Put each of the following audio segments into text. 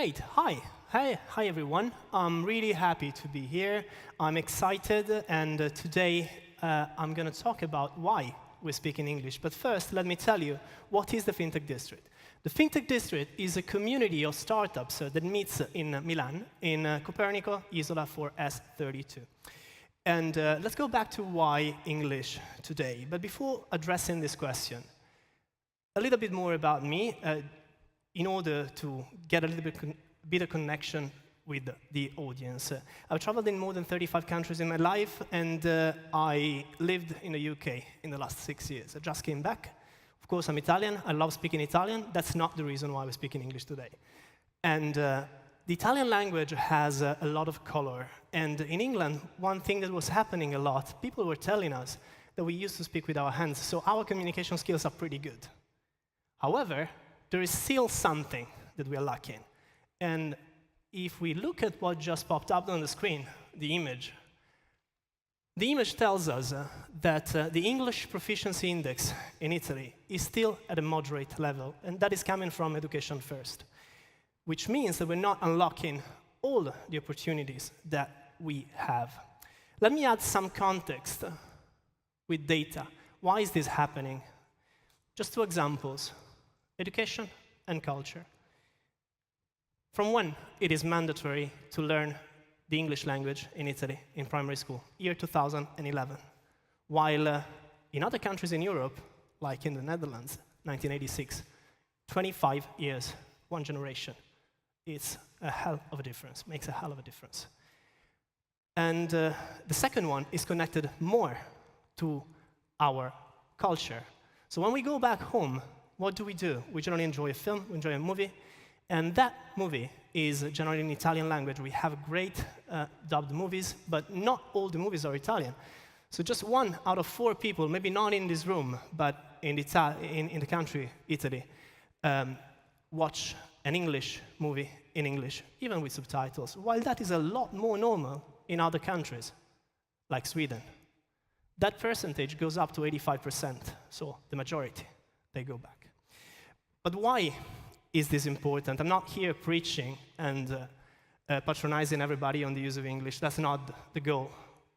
Great. Hi. Hi, everyone. I'm really happy to be here. I'm excited, and today I'm going to talk about why we speak in English. But first, let me tell you, what is the Fintech District? The Fintech District is a community of startups that meets in Milan, in Copernico, Isola 4S32. And let's go back to why English today. But before addressing this question, a little bit more about me, in order to get a little bit of connection with the audience. I've traveled in more than 35 countries in my life, and I lived in the UK in the last 6 years. I just came back. Of course, I'm Italian. I love speaking Italian. That's not the reason why we're speaking English today. And the Italian language has a lot of color. And in England, one thing that was happening a lot, people were telling us that we used to speak with our hands, so our communication skills are pretty good. However, there is still something that we are lacking. And if we look at what just popped up on the screen, the image tells us that the English proficiency index in Italy is still at a moderate level, and that is coming from education first, which means that we're not unlocking all the opportunities that we have. Let me add some context with data. Why is this happening? Just 2 examples. Education and culture. From when it is mandatory to learn the English language in Italy in primary school? Year 2011. While in other countries in Europe, like in the Netherlands, 1986, 25 years, 1 generation. It's a hell of a difference, makes a hell of a difference. And the second one is connected more to our culture. So when we go back home, what do? We generally enjoy a film, we enjoy a movie, and that movie is generally in Italian language. We have great dubbed movies, but not all the movies are Italian. So just 1 out of 4 people, maybe not in this room, but in the country, Italy, watch an English movie in English, even with subtitles, while that is a lot more normal in other countries, like Sweden. That percentage goes up to 85%, so the majority, they go back. But why is this important? I'm not here preaching and patronizing everybody on the use of English. That's not the goal.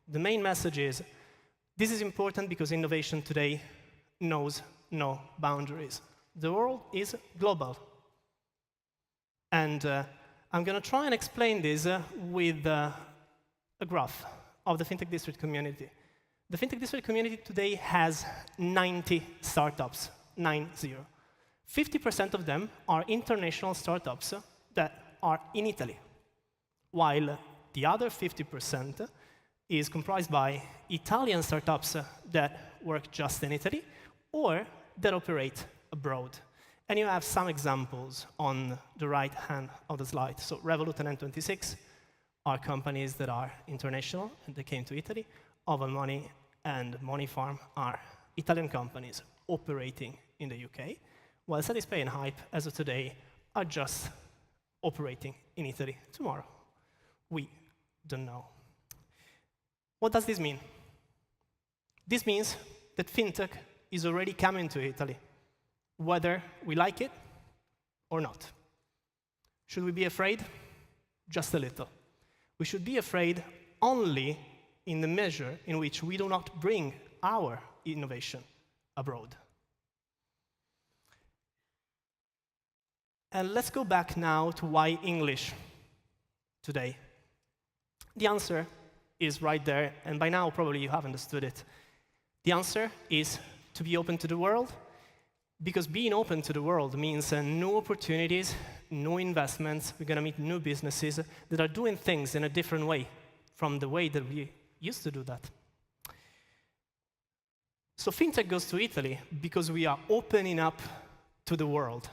The main message is, this is important because innovation today knows no boundaries. The world is global. And I'm going to try and explain this with a graph of the Fintech District community. The Fintech District community today has 90 startups, 90. 50% of them are international startups that are in Italy, while the other 50% is comprised by Italian startups that work just in Italy or that operate abroad. And you have some examples on the right hand of the slide. So Revolut and N26 are companies that are international and they came to Italy. Oval Money and Money Farm are Italian companies operating in the UK. While Satispay and Hype, as of today, are just operating in Italy tomorrow. We don't know. What does this mean? This means that fintech is already coming to Italy, whether we like it or not. Should we be afraid? Just a little. We should be afraid only in the measure in which we do not bring our innovation abroad. And let's go back now to why English today. The answer is right there, and by now probably you have understood it. The answer is to be open to the world, because being open to the world means new opportunities, new investments. We're going to meet new businesses that are doing things in a different way from the way that we used to do that. So fintech goes to Italy because we are opening up to the world.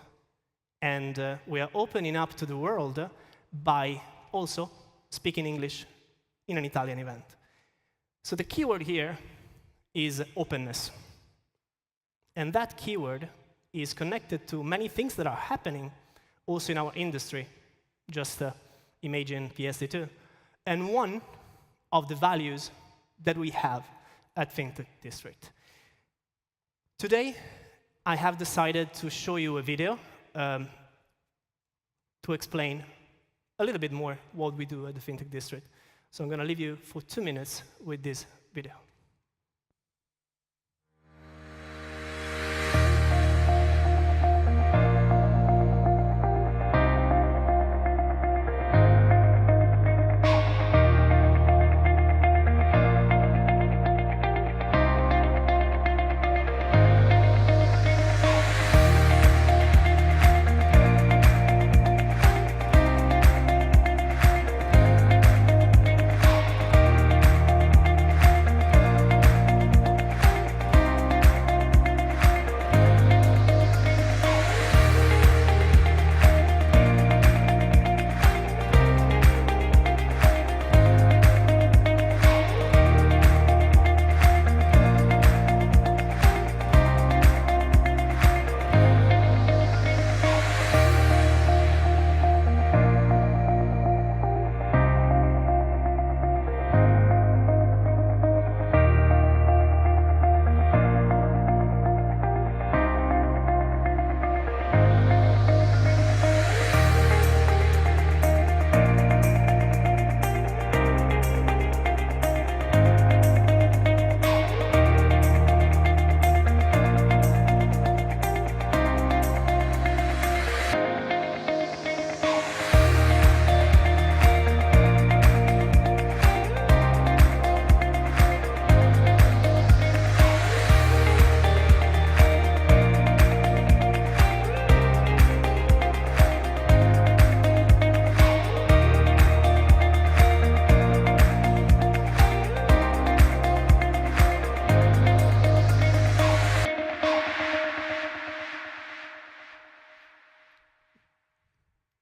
And we are opening up to the world by also speaking English in an Italian event. So the keyword here is openness. And that keyword is connected to many things that are happening also in our industry. Just imagine PSD2. And one of the values that we have at Fintech District. Today, I have decided to show you a video to explain a little bit more what we do at the Fintech District. So I'm going to leave you for 2 minutes with this video.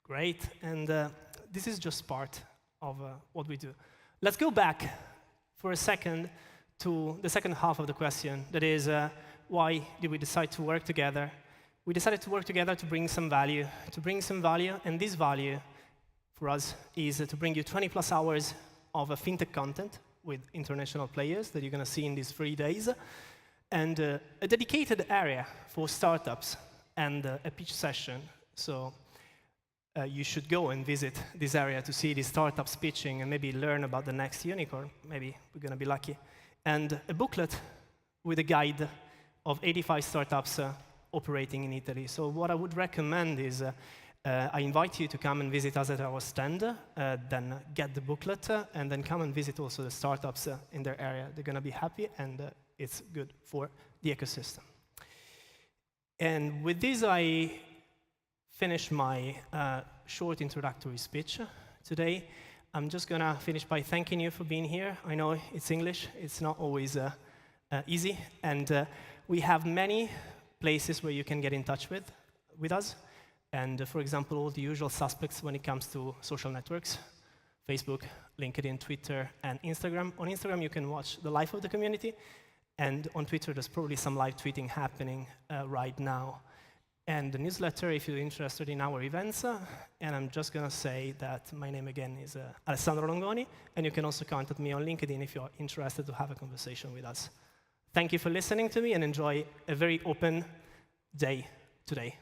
Great, and this is just part of what we do. Let's go back for a second to the second half of the question, that is, why did we decide to work together? We decided to work together to bring some value, and this value for us is to bring you 20+ hours of fintech content with international players that you're going to see in these 3 days, and a dedicated area for startups and a pitch session. So you should go and visit this area to see the startups pitching and maybe learn about the next unicorn. Maybe we're going to be lucky. And a booklet with a guide of 85 startups operating in Italy. So what I would recommend is I invite you to come and visit us at our stand, then get the booklet, and then come and visit also the startups in their area. They're going to be happy, and it's good for the ecosystem. And with this, I finish my short introductory speech today. I'm just going to finish by thanking you for being here. I know it's English. It's not always easy. And we have many places where you can get in touch with us. And for example, all the usual suspects when it comes to social networks: Facebook, LinkedIn, Twitter, and Instagram. On Instagram, you can watch the life of the community. And on Twitter, there's probably some live tweeting happening right now. And the newsletter, if you're interested in our events. And I'm just going to say that my name again is Alessandro Longoni, and you can also contact me on LinkedIn if you're interested to have a conversation with us. Thank you for listening to me, and enjoy a very open day today.